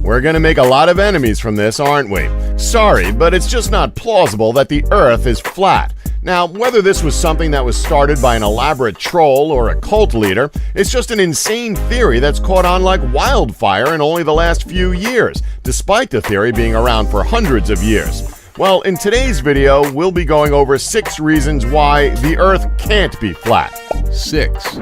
We're gonna make a lot of enemies from this, aren't we? Sorry, but it's just not plausible that the Earth is flat. Now, whether this was something that was started by an elaborate troll or a cult leader, it's just an insane theory that's caught on like wildfire in only the last few years, despite the theory being around for hundreds of years. Well, in today's video, we'll be going over 6 reasons why the Earth can't be flat. 6.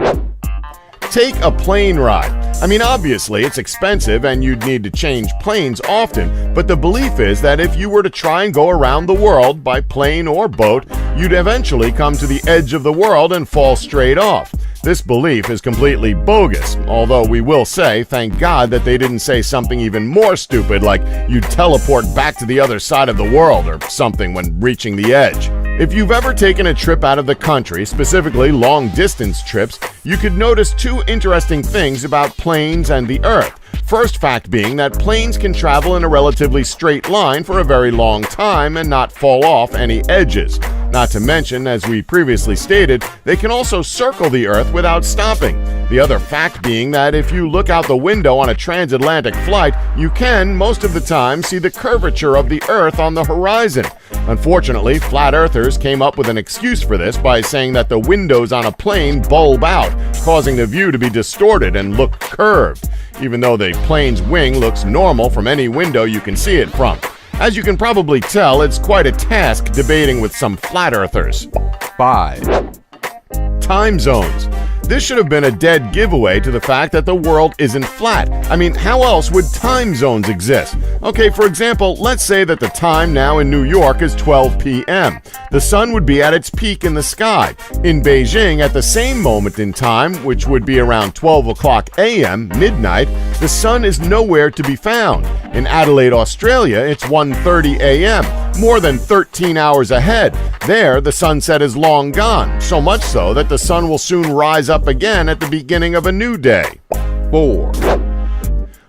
Take a plane ride. I mean, obviously, it's expensive and you'd need to change planes often, but the belief is that if you were to try and go around the world by plane or boat, you'd eventually come to the edge of the world and fall straight off. This belief is completely bogus, although we will say, thank God that they didn't say something even more stupid like you'd teleport back to the other side of the world or something when reaching the edge. If you've ever taken a trip out of the country, specifically long-distance trips, you could notice 2 interesting things about planes and the Earth. First fact being that planes can travel in a relatively straight line for a very long time and not fall off any edges. Not to mention, as we previously stated, they can also circle the Earth without stopping. The other fact being that if you look out the window on a transatlantic flight, you can, most of the time, see the curvature of the Earth on the horizon. Unfortunately, flat earthers came up with an excuse for this by saying that the windows on a plane bulb out, causing the view to be distorted and look curved, even though the plane's wing looks normal from any window you can see it from. As you can probably tell, it's quite a task debating with some flat earthers. 5. Time zones. This should have been a dead giveaway to the fact that the world isn't flat. I mean, how else would time zones exist? Okay, for example, let's say that the time now in New York is 12 p.m. The sun would be at its peak in the sky. In Beijing, at the same moment in time, which would be around 12 o'clock a.m., midnight, the sun is nowhere to be found. In Adelaide, Australia, it's 1:30 a.m., more than 13 hours ahead. There, the sunset is long gone, so much so that the sun will soon rise up again at the beginning of a new day. 4.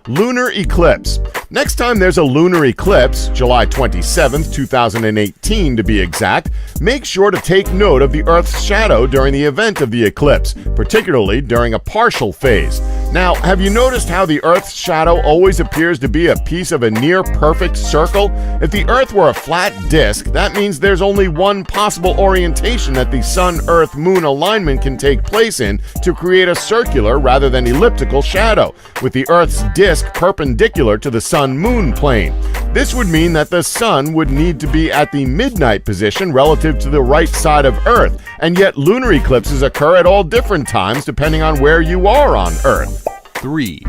Lunar eclipse. Next time there's a lunar eclipse, July 27th, 2018 to be exact, make sure to take note of the Earth's shadow during the event of the eclipse, particularly during a partial phase. Now, have you noticed how the Earth's shadow always appears to be a piece of a near-perfect circle? If the Earth were a flat disk, that means there's only one possible orientation that the Sun-Earth-Moon alignment can take place in to create a circular rather than elliptical shadow, with the Earth's disk perpendicular to the Sun-Moon plane. This would mean that the Sun would need to be at the midnight position relative to the right side of Earth, and yet lunar eclipses occur at all different times depending on where you are on Earth. 3.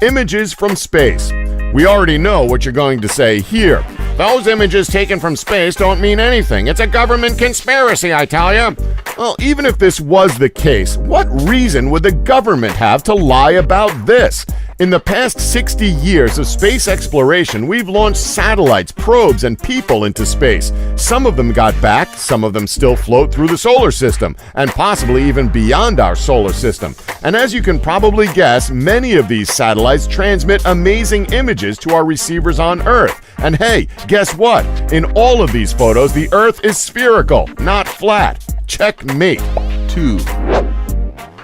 Images from space. We already know what you're going to say here. Those images taken from space don't mean anything. It's a government conspiracy, I tell you. Well, even if this was the case, what reason would the government have to lie about this? In the past 60 years of space exploration, we've launched satellites, probes, and people into space. Some of them got back, some of them still float through the solar system, and possibly even beyond our solar system. And as you can probably guess, many of these satellites transmit amazing images to our receivers on Earth. And hey, guess what? In all of these photos, the Earth is spherical, not flat. Checkmate. 2.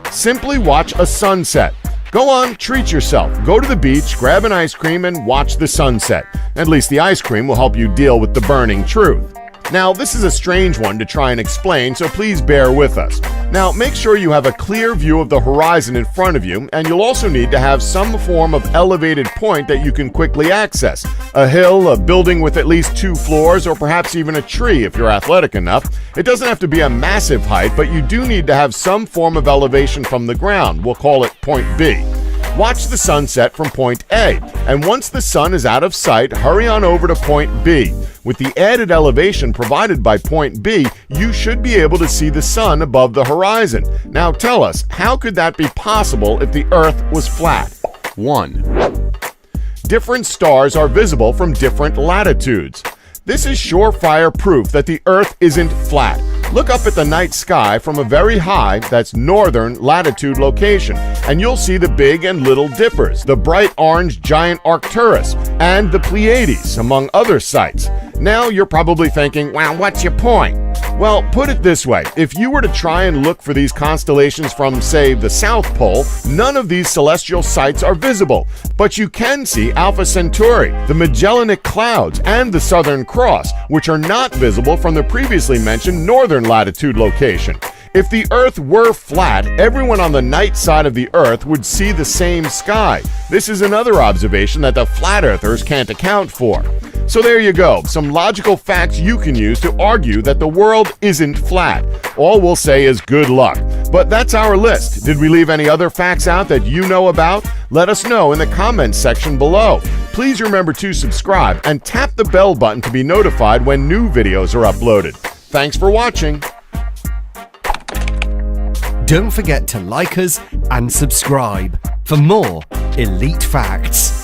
Simply watch a sunset. Go on, treat yourself. Go to the beach, grab an ice cream, and watch the sunset. At least the ice cream will help you deal with the burning truth. Now, this is a strange one to try and explain, so please bear with us. Now, make sure you have a clear view of the horizon in front of you, and you'll also need to have some form of elevated point that you can quickly access. A hill, a building with at least 2 floors, or perhaps even a tree if you're athletic enough. It doesn't have to be a massive height, but you do need to have some form of elevation from the ground. We'll call it point B. Watch the sunset from point A, and once the sun is out of sight, hurry on over to point B. With the added elevation provided by point B, you should be able to see the sun above the horizon. Now tell us, how could that be possible if the Earth was flat? 1. Different stars are visible from different latitudes. This is surefire proof that the Earth isn't flat. Look up at the night sky from a very high, that's northern latitude location, and you'll see the Big and Little Dippers, the bright orange giant Arcturus, and the Pleiades, among other sights. Now you're probably thinking, well, what's your point? Well, put it this way. If you were to try and look for these constellations from, say, the South Pole, none of these celestial sights are visible. But you can see Alpha Centauri, the Magellanic Clouds, and the Southern Cross, which are not visible from the previously mentioned northern latitude location. If the Earth were flat, everyone on the night side of the Earth would see the same sky. This is another observation that the flat earthers can't account for. So there you go, some logical facts you can use to argue that the world isn't flat. All we'll say is good luck. But that's our list. Did we leave any other facts out that you know about? Let us know in the comments section below. Please remember to subscribe and tap the bell button to be notified when new videos are uploaded. Thanks for watching. Don't forget to like us and subscribe for more elite facts.